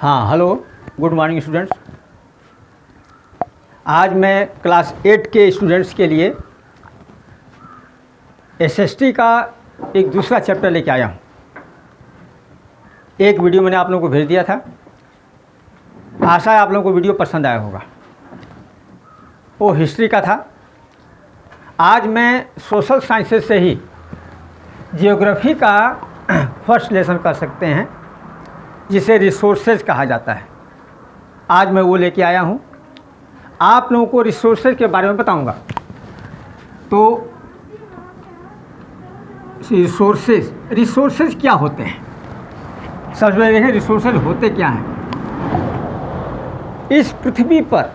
हाँ hello, good morning students. आज मैं क्लास 8 के स्टूडेंट्स के लिए एसएसटी का एक दूसरा चैप्टर लेके आया हूँ। एक वीडियो मैंने आप लोगों को भेज दिया था, आशा है आप लोगों को वीडियो पसंद आया होगा। वो हिस्ट्री का था। आज मैं सोशल साइंसेस से ही जियोग्राफी का फर्स्ट लेसन कर सकते हैं, जिसे रिसोर्सेज कहा जाता है। आज मैं वो लेके आया हूँ। आप लोगों को रिसोर्सेज के बारे में बताऊंगा। तो रिसोर्सेज क्या होते हैं, सबसे पहले देखें रिसोर्सेज होते क्या हैं। इस पृथ्वी पर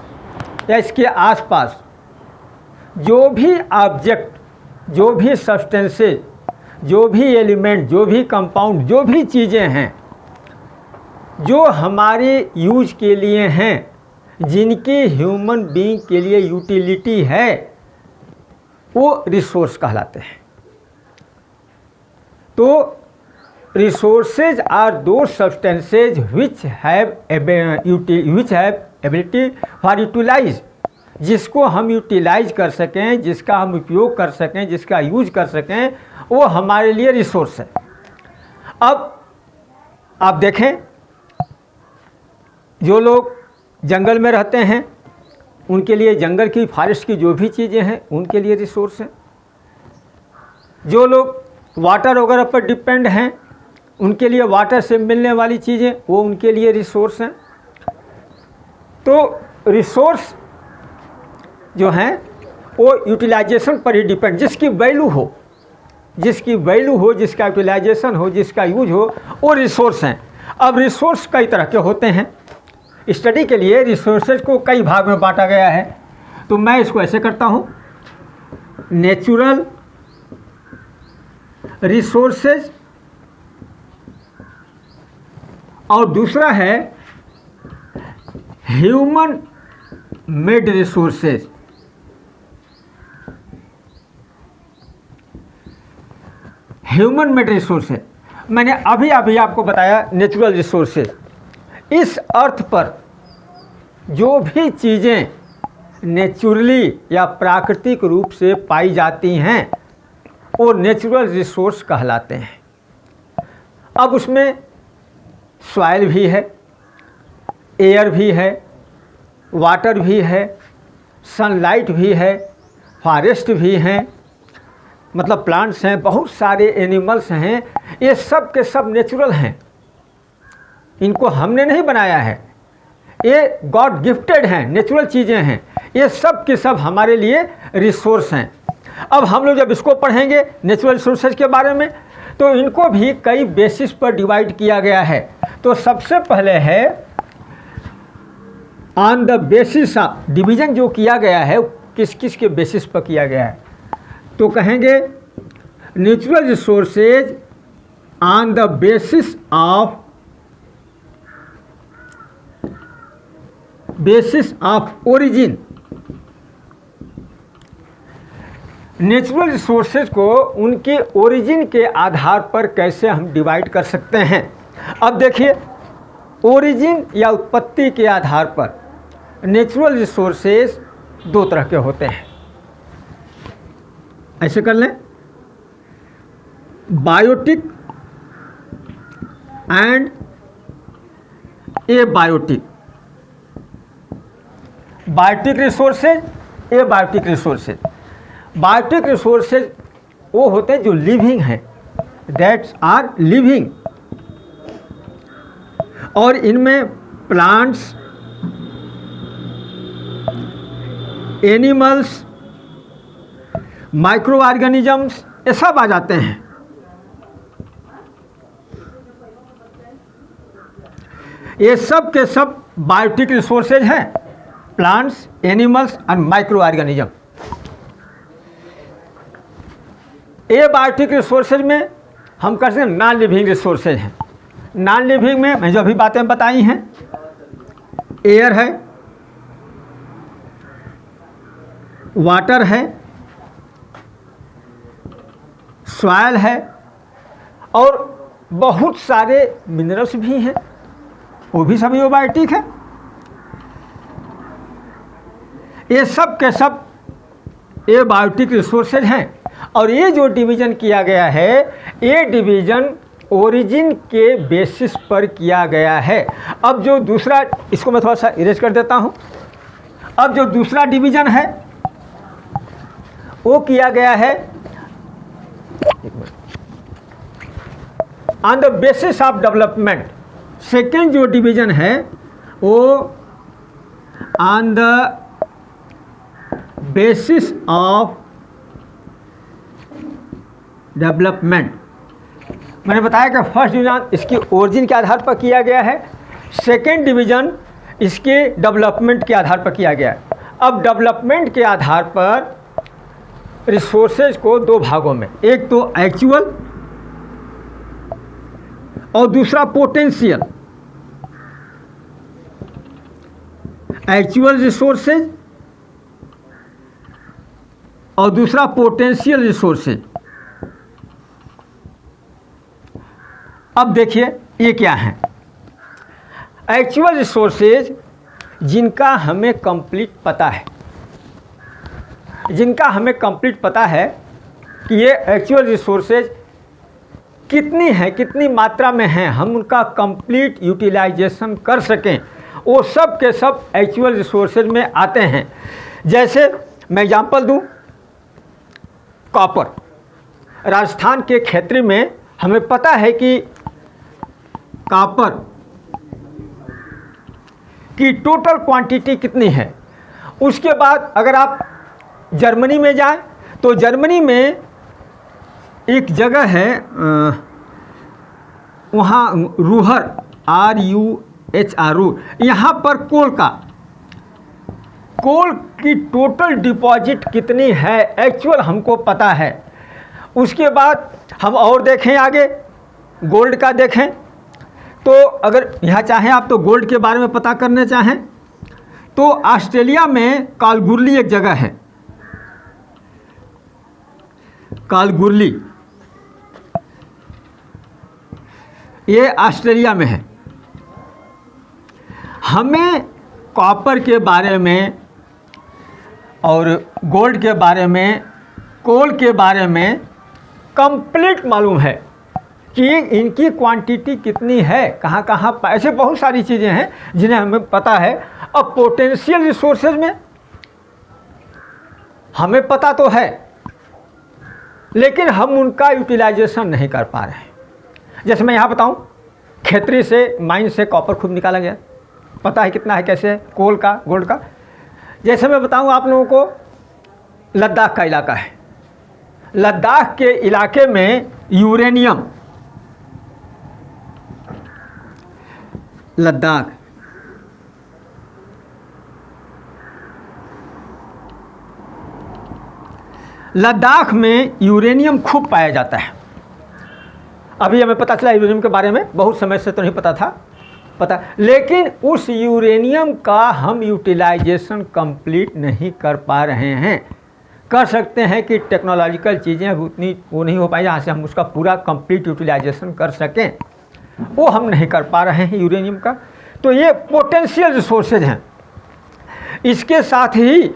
या इसके आसपास जो भी ऑब्जेक्ट, जो भी सब्सटेंसेज, जो भी एलिमेंट, जो भी कंपाउंड, जो भी चीज़ें हैं जो हमारे यूज के लिए हैं, जिनकी ह्यूमन बीइंग के लिए यूटिलिटी है, वो रिसोर्स कहलाते हैं। तो resources are those substances which have ability for utilise, जिसको हम यूटिलाइज कर सकें, जिसका हम उपयोग कर सकें, जिसका यूज कर सकें, वो हमारे लिए रिसोर्स है। अब आप देखें, जो लोग जंगल में रहते हैं उनके लिए जंगल की, फॉरेस्ट की जो भी चीज़ें हैं उनके लिए रिसोर्स हैं। जो लोग वाटर वगैरह पर डिपेंड हैं उनके लिए वाटर से मिलने वाली चीज़ें वो उनके लिए रिसोर्स हैं। तो रिसोर्स जो हैं वो यूटिलाइजेशन पर ही डिपेंड, जिसकी वैल्यू हो, जिसका यूटिलाइजेशन हो, जिसका यूज हो, वो रिसोर्स हैं। अब रिसोर्स कई तरह के होते हैं। स्टडी के लिए रिसोर्सेज को कई भाग में बांटा गया है। तो मैं इसको ऐसे करता हूँ, नेचुरल रिसोर्सेज और दूसरा है human made resources. Human made resources मैंने अभी आपको बताया नेचुरल रिसोर्सेज। इस अर्थ पर जो भी चीज़ें नेचुरली या प्राकृतिक रूप से पाई जाती हैं वो नेचुरल रिसोर्स कहलाते हैं। अब उसमें सॉइल भी है, एयर भी है, वाटर भी है, सनलाइट भी है, फॉरेस्ट भी हैं, मतलब प्लांट्स हैं, बहुत सारे एनिमल्स हैं। ये सब के सब नेचुरल हैं, इनको हमने नहीं बनाया है, ये गॉड गिफ्टेड हैं, नेचुरल चीज़ें हैं। ये सब के सब हमारे लिए रिसोर्स हैं। अब हम लोग जब इसको पढ़ेंगे नेचुरल रिसोर्सेज के बारे में, तो इनको भी कई बेसिस पर डिवाइड किया गया है। तो सबसे पहले है on the basis of, division जो किया गया है किस किस के बेसिस पर किया गया है, तो कहेंगे natural resources on the basis of origin. Natural resources को उनके ओरिजिन के आधार पर कैसे हम डिवाइड कर सकते हैं। अब देखिए, ओरिजिन या उत्पत्ति के आधार पर नेचुरल रिसोर्सेज दो तरह के होते हैं। ऐसे कर लें, biotic and abiotic. Biotic resources, abiotic resources. Biotic resources वो होते हैं जो लिविंग हैं, दैट्स आर लिविंग, और इनमें प्लांट्स, एनिमल्स, माइक्रो ऑर्गेनिजम्स, ये सब आ जाते हैं। ये सब के सब बायोटिक रिसोर्सेज हैं, प्लांट्स, एनिमल्स और माइक्रो ऑर्गेनिज्म। ये बायोटिक रिसोर्सेज में हम कर सकते हैं नॉन लिविंग रिसोर्सेज हैं। नॉन लिविंग में मैं जो अभी बातें बताई हैं, एयर है, वाटर है, सॉइल है और बहुत सारे मिनरल्स भी हैं। वो भी सभी एबायोटिक है। ये सब के सब एबायोटिक रिसोर्सेज हैं। और ये जो डिवीज़न किया गया है, ये डिवीज़न ओरिजिन के बेसिस पर किया गया है। अब जो दूसरा, इसको मैं थोड़ा सा इरेज कर देता हूँ। अब जो दूसरा डिवीज़न है वो किया गया है on the basis of development. Second जो डिवीज़न है वो on the basis of development. मैंने बताया कि फर्स्ट डिवीज़न इसकी ओरिजिन के आधार पर किया गया है, सेकेंड डिवीज़न इसके डेवलपमेंट के आधार पर किया गया है। अब डेवलपमेंट के आधार पर रिसोर्सेज को दो भागों में, एक तो एक्चुअल और दूसरा पोटेंशियल। एक्चुअल रिसोर्सेज और दूसरा पोटेंशियल रिसोर्सेज। अब देखिए ये क्या है। एक्चुअल रिसोर्सेज जिनका हमें कंप्लीट पता है, जिनका हमें कंप्लीट पता है कि ये एक्चुअल रिसोर्सेज कितनी है, कितनी मात्रा में हैं, हम उनका कंप्लीट यूटिलाइजेशन कर सकें, वो सब के सब एक्चुअल रिसोर्सेज में आते हैं। जैसे मैं एग्जांपल दूं, कॉपर। राजस्थान के क्षेत्र में हमें पता है कि कॉपर की टोटल क्वांटिटी कितनी है। उसके बाद अगर आप जर्मनी में जाएं तो जर्मनी में एक जगह है, वहाँ रूहर, RUHR, यहाँ पर कोल की टोटल डिपॉजिट कितनी है एक्चुअल हमको पता है। उसके बाद हम और देखें आगे, गोल्ड का देखें तो अगर यहाँ चाहें आप तो गोल्ड के बारे में पता करने चाहें तो ऑस्ट्रेलिया में कालगुरली एक जगह है, कालगुरली, ये ऑस्ट्रेलिया में है। हमें कॉपर के बारे में और गोल्ड के बारे में, कोल के बारे में कंप्लीट मालूम है कि इनकी क्वांटिटी कितनी है, कहाँ कहाँ, ऐसे बहुत सारी चीज़ें हैं जिन्हें हमें पता है। अब पोटेंशियल रिसोर्सेज में हमें पता तो है लेकिन हम उनका यूटिलाइजेशन नहीं कर पा रहे हैं। जैसे मैं यहाँ बताऊँ, खेतरी से, माइन से कॉपर खूब निकाला गया, पता है कितना है, कैसे है, कोल का, गोल्ड का। जैसे मैं बताऊँ आप लोगों को, लद्दाख का इलाका है, लद्दाख के इलाके में यूरेनियम, लद्दाख लद्दाख में यूरेनियम खूब पाया जाता है। अभी हमें पता चला यूरेनियम के बारे में, बहुत समय से तो नहीं पता था, पता, लेकिन उस यूरेनियम का हम यूटिलाइजेशन कंप्लीट नहीं कर पा रहे हैं। कर सकते हैं कि टेक्नोलॉजिकल चीज़ें उतनी वो नहीं हो पाई जहाँ से हम उसका पूरा कंप्लीट यूटिलाइजेशन कर सकें, वो हम नहीं कर पा रहे हैं यूरेनियम का। तो ये पोटेंशियल रिसोर्सेज हैं। इसके साथ ही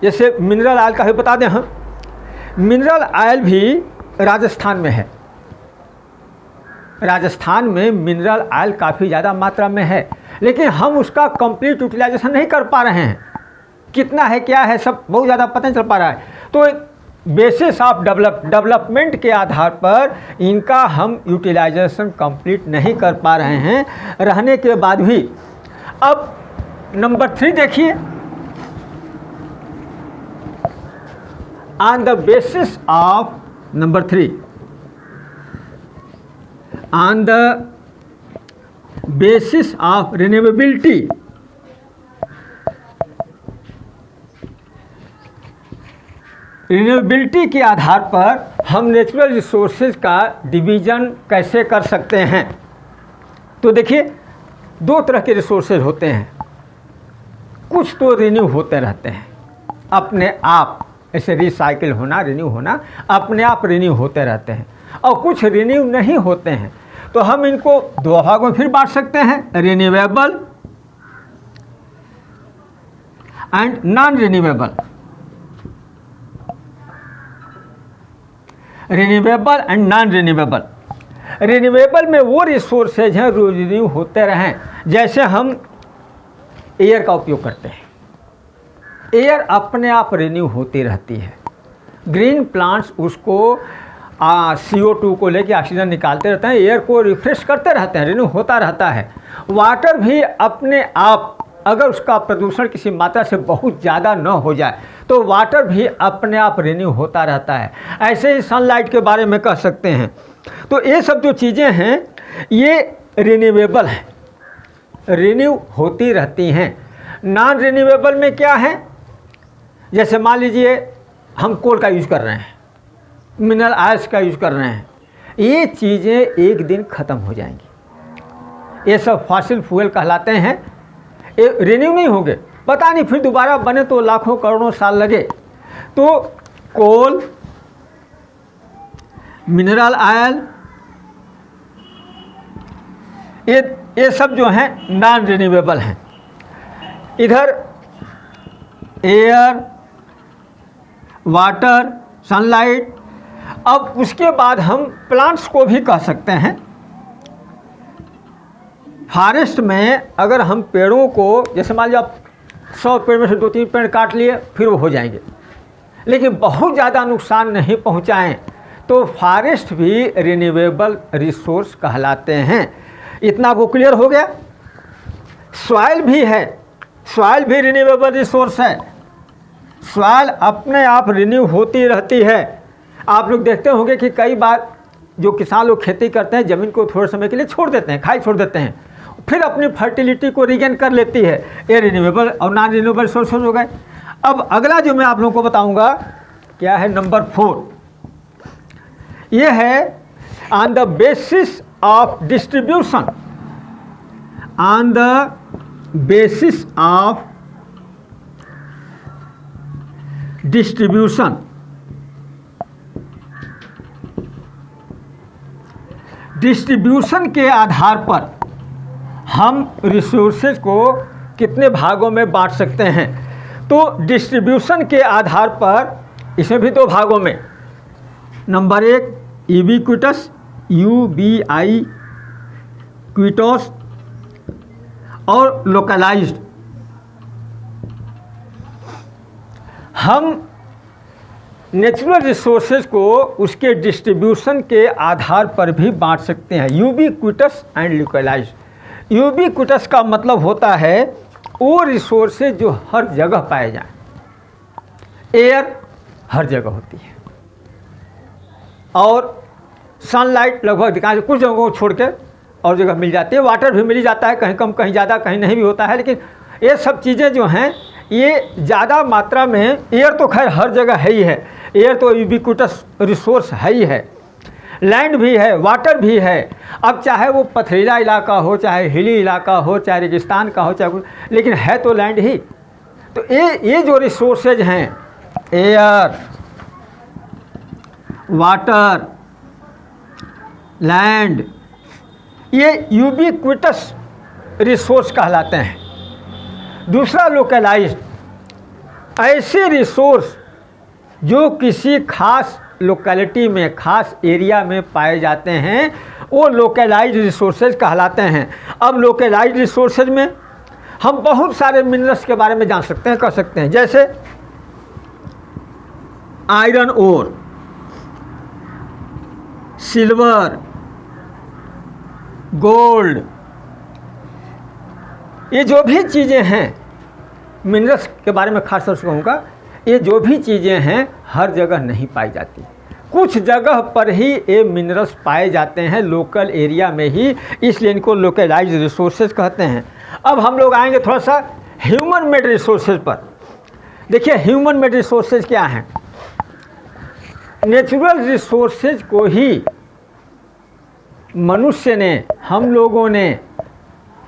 जैसे मिनरल ऑयल का भी बता दें हम, मिनरल ऑयल भी राजस्थान में है। राजस्थान में मिनरल ऑयल काफ़ी ज़्यादा मात्रा में है, लेकिन हम उसका कंप्लीट यूटिलाइजेशन नहीं कर पा रहे हैं। कितना है, क्या है, सब बहुत ज़्यादा पता नहीं चल पा रहा है। तो बेसिस ऑफ डेवलपमेंट के आधार पर इनका हम यूटिलाइजेशन कंप्लीट नहीं कर पा रहे हैं, रहने के बाद भी। अब नंबर 3 देखिए, on the basis of, number 3, on the basis of renewability, renewability के आधार पर हम नेचुरल रिसोर्सेज का डिवीज़न कैसे कर सकते हैं। तो देखिए, 2 तरह के रिसोर्सेज होते हैं। कुछ तो रिन्यू होते रहते हैं अपने आप, ऐसे रिसाइकिल होना, रिन्यू होना, अपने आप रिन्यू होते रहते हैं, और कुछ रिन्यू नहीं होते हैं। तो हम इनको दो भागों में फिर बांट सकते हैं, renewable and non renewable. Renewable and non renewable. Renewable में वो रिसोर्सेज हैं जो रिन्यू होते रहें, जैसे हम एयर का उपयोग करते हैं। एयर अपने आप रिन्यू होती रहती है। ग्रीन प्लांट्स उसको CO2 को लेके ऑक्सीजन निकालते रहते हैं, एयर को रिफ्रेश करते रहते हैं, रिन्यू होता रहता है। वाटर भी अपने आप, अगर उसका प्रदूषण किसी मात्रा से बहुत ज़्यादा न हो जाए तो वाटर भी अपने आप रिन्यू होता रहता है। ऐसे ही सनलाइट के बारे में कह सकते हैं। तो ये सब जो चीज़ें हैं ये रिन्यूएबल हैं, रिन्यू होती रहती हैं। नॉन रिन्यूएबल में क्या है, जैसे मान लीजिए हम कोल का यूज़ कर रहे हैं, मिनरल ऑयल्स का यूज़ कर रहे हैं, ये चीज़ें एक दिन ख़त्म हो जाएंगी। ये सब फॉसिल फ्यूल कहलाते हैं, ये रिन्यू नहीं होंगे, पता नहीं फिर दोबारा बने तो लाखों करोड़ों साल लगे। तो कोल, मिनरल ऑयल, ये सब जो हैं नॉन रिन्यूएबल हैं। इधर एयर, वाटर, सनलाइट। अब उसके बाद हम प्लांट्स को भी कह सकते हैं। फॉरेस्ट में अगर हम पेड़ों को, जैसे मान लीजिए आप 100 पेड़ में से 2-3 पेड़ काट लिए, फिर वो हो जाएंगे, लेकिन बहुत ज़्यादा नुकसान नहीं पहुंचाएं, तो फॉरेस्ट भी रिन्यूएबल रिसोर्स कहलाते हैं। इतना वो क्लियर हो गया। सॉइल भी है, सॉइल भी रिन्यूएबल रिसोर्स है। सॉइल अपने आप रिन्यू होती रहती है। आप लोग देखते होंगे कि कई बार जो किसान लोग खेती करते हैं, ज़मीन को थोड़े समय के लिए छोड़ देते हैं, खाई छोड़ देते हैं, फिर अपनी फर्टिलिटी को रिगेन कर लेती है। ये रिन्यूएबल और नॉन रिन्यूएबल रिसोर्सेज हो गए। अब अगला जो मैं आप लोगों को बताऊंगा क्या है, नंबर 4। ये है on the basis of distribution, on the basis of distribution. Distribution के आधार पर हम रिसोर्सेज को कितने भागों में बांट सकते हैं। तो डिस्ट्रीब्यूशन के आधार पर इसमें भी 2 भागों में, नंबर 1 यूबिक्विटस, यूबिक्विटस, और लोकलाइज्ड। हम नेचुरल रिसोर्सेज को उसके डिस्ट्रीब्यूशन के आधार पर भी बांट सकते हैं, यूबिक्विटस एंड लोकलाइज्ड। यूबिक्विटस का मतलब होता है वो रिसोर्सेज जो हर जगह पाए जाएं। एयर हर जगह होती है और सनलाइट लगभग अधिकांश, कुछ जगहों को छोड़ के और जगह मिल जाती है। वाटर भी मिल ही जाता है, कहीं कम कहीं ज़्यादा, कहीं नहीं भी होता है, लेकिन ये सब चीज़ें जो हैं ये ज़्यादा मात्रा में, एयर तो खैर हर जगह है ही है, एयर तो यूबिक्विटस रिसोर्स है ही है। लैंड भी है, वाटर भी है। अब चाहे वो पथरीला इलाका हो, चाहे हिली इलाका हो, चाहे रेगिस्तान का हो, चाहे कुछ, लेकिन है तो लैंड ही। तो ये जो रिसोर्सेज हैं, एयर, वाटर, लैंड, ये यूबिक्विटस रिसोर्स कहलाते हैं। दूसरा लोकलाइज्ड, ऐसे रिसोर्स जो किसी खास लोकेलिटी में, खास एरिया में पाए जाते हैं, वो लोकलाइज्ड रिसोर्सेज कहलाते हैं। अब लोकलाइज्ड रिसोर्सेज में हम बहुत सारे मिनरल्स के बारे में जान सकते हैं, कर सकते हैं, जैसे आयरन ओर, सिल्वर, गोल्ड, ये जो भी चीज़ें हैं, मिनरल्स के बारे में खास तौर से कहूँगा, ये जो भी चीज़ें हैं हर जगह नहीं पाई जाती, कुछ जगह पर ही ये मिनरल्स पाए जाते हैं, लोकल एरिया में ही, इसलिए इनको लोकलाइज्ड रिसोर्सेज कहते हैं। अब हम लोग आएंगे थोड़ा सा ह्यूमन मेड रिसोर्सेज पर। देखिए ह्यूमन मेड रिसोर्सेज क्या हैं। नेचुरल रिसोर्सेज को ही मनुष्य ने, हम लोगों ने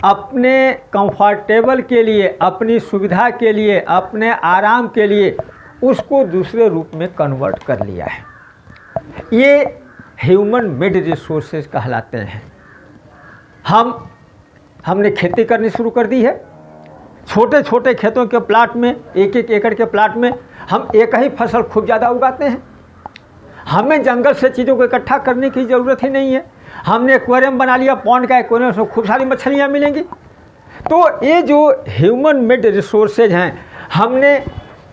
अपने कंफर्टेबल के लिए, अपनी सुविधा के लिए, अपने आराम के लिए उसको दूसरे रूप में कन्वर्ट कर लिया है। ये ह्यूमन मेड रिसोर्सेज कहलाते हैं। हमने खेती करनी शुरू कर दी है। छोटे छोटे खेतों के प्लाट में, 1-1 एकड़ के प्लाट में हम एक ही फसल खूब ज़्यादा उगाते हैं। हमें जंगल से चीज़ों को इकट्ठा करने की ज़रूरत ही नहीं है। हमने एक्वेरियम बना लिया, पॉन्ड का एक्वेरियम, उसमें खूब सारी मछलियाँ मिलेंगी। तो ये जो ह्यूमन मेड रिसोर्सेज हैं, हमने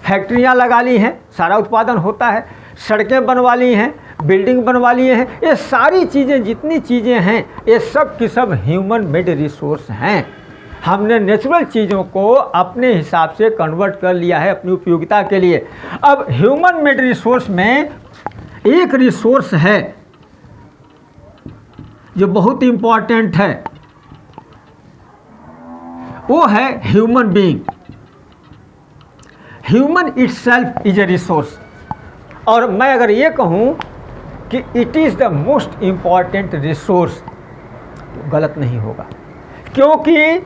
फैक्ट्रियाँ लगा ली हैं, सारा उत्पादन होता है, सड़कें बनवा ली हैं, बिल्डिंग बनवा लिए हैं, ये सारी चीज़ें, जितनी चीज़ें हैं, ये सब की सब ह्यूमन मेड रिसोर्स हैं। हमने नेचुरल चीज़ों को अपने हिसाब से कन्वर्ट कर लिया है अपनी उपयोगिता के लिए। अब ह्यूमन मेड रिसोर्स में एक रिसोर्स है जो बहुत इम्पॉर्टेंट है, वो है human being. Human itself is a resource. और मैं अगर ये कहूँ कि it is the most important resource, गलत नहीं होगा, क्योंकि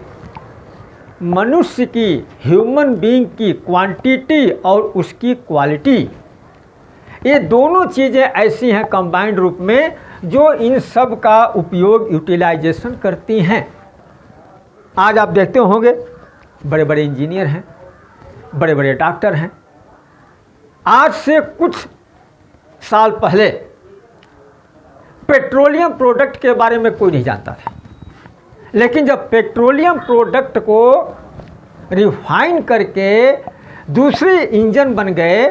मनुष्य की, ह्यूमन बीइंग की क्वांटिटी और उसकी क्वालिटी, ये दोनों चीज़ें ऐसी हैं कंबाइंड रूप में जो इन सब का उपयोग, यूटिलाइजेशन करती हैं। आज आप देखते होंगे बड़े बड़े इंजीनियर हैं, बड़े बड़े डॉक्टर हैं। आज से कुछ साल पहले पेट्रोलियम प्रोडक्ट के बारे में कोई नहीं जानता था, लेकिन जब पेट्रोलियम प्रोडक्ट को रिफाइन करके दूसरे इंजन बन गए,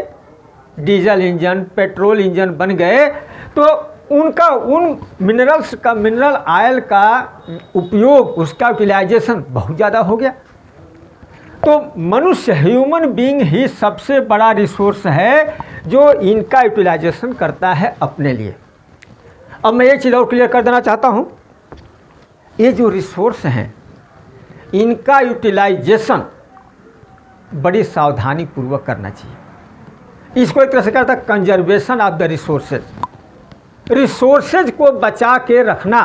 डीजल इंजन, पेट्रोल इंजन बन गए, तो उनका उन मिनरल्स का, मिनरल ऑयल का उपयोग, उसका यूटिलाइजेशन बहुत ज़्यादा हो गया। तो मनुष्य, ह्यूमन बीइंग ही सबसे बड़ा रिसोर्स है जो इनका यूटिलाइजेशन करता है अपने लिए। अब मैं एक चीज़ और क्लियर कर देना चाहता हूँ, ये जो रिसोर्स हैं, इनका यूटिलाइजेशन बड़ी सावधानी पूर्वक करना चाहिए। इसको एक तरह से कहता है conservation of the resources. Resources को बचा के रखना,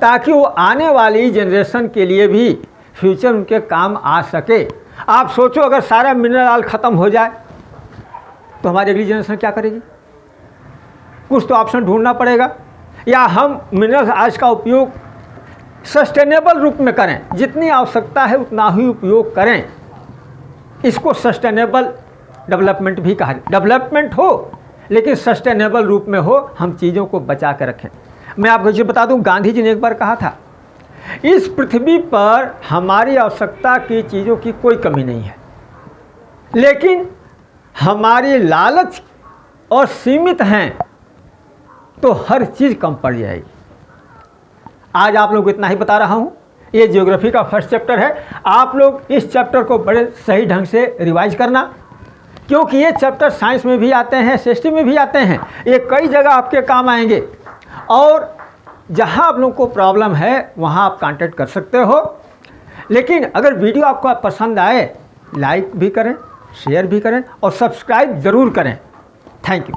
ताकि वो आने वाली जनरेशन के लिए भी फ्यूचर उनके काम आ सके। आप सोचो, अगर सारा मिनरल ऑयल ख़त्म हो जाए तो हमारी अगली जनरेशन क्या करेगी? कुछ तो ऑप्शन ढूंढना पड़ेगा, या हम मिनरल ऑयल का उपयोग सस्टेनेबल रूप में करें, जितनी आवश्यकता है उतना ही उपयोग करें। इसको सस्टेनेबल डेवलपमेंट भी कहा जाए। डेवलपमेंट हो लेकिन सस्टेनेबल रूप में हो, हम चीज़ों को बचा कर रखें। मैं आपको ये बता दूं, गांधी जी ने एक बार कहा था, इस पृथ्वी पर हमारी आवश्यकता की चीज़ों की कोई कमी नहीं है, लेकिन हमारी लालच और सीमित हैं तो हर चीज़ कम पड़ जाएगी। आज आप लोगों को इतना ही बता रहा हूँ। ये ज्योग्राफी का फर्स्ट चैप्टर है। आप लोग इस चैप्टर को बड़े सही ढंग से रिवाइज करना, क्योंकि ये चैप्टर साइंस में भी आते हैं, एसएसटी में भी आते हैं। ये कई जगह आपके काम आएंगे, और जहाँ आप लोगों को प्रॉब्लम है वहाँ आप कांटेक्ट कर सकते हो। लेकिन अगर वीडियो आपको पसंद आए, लाइक भी करें, शेयर भी करें और सब्सक्राइब ज़रूर करें। Thank you.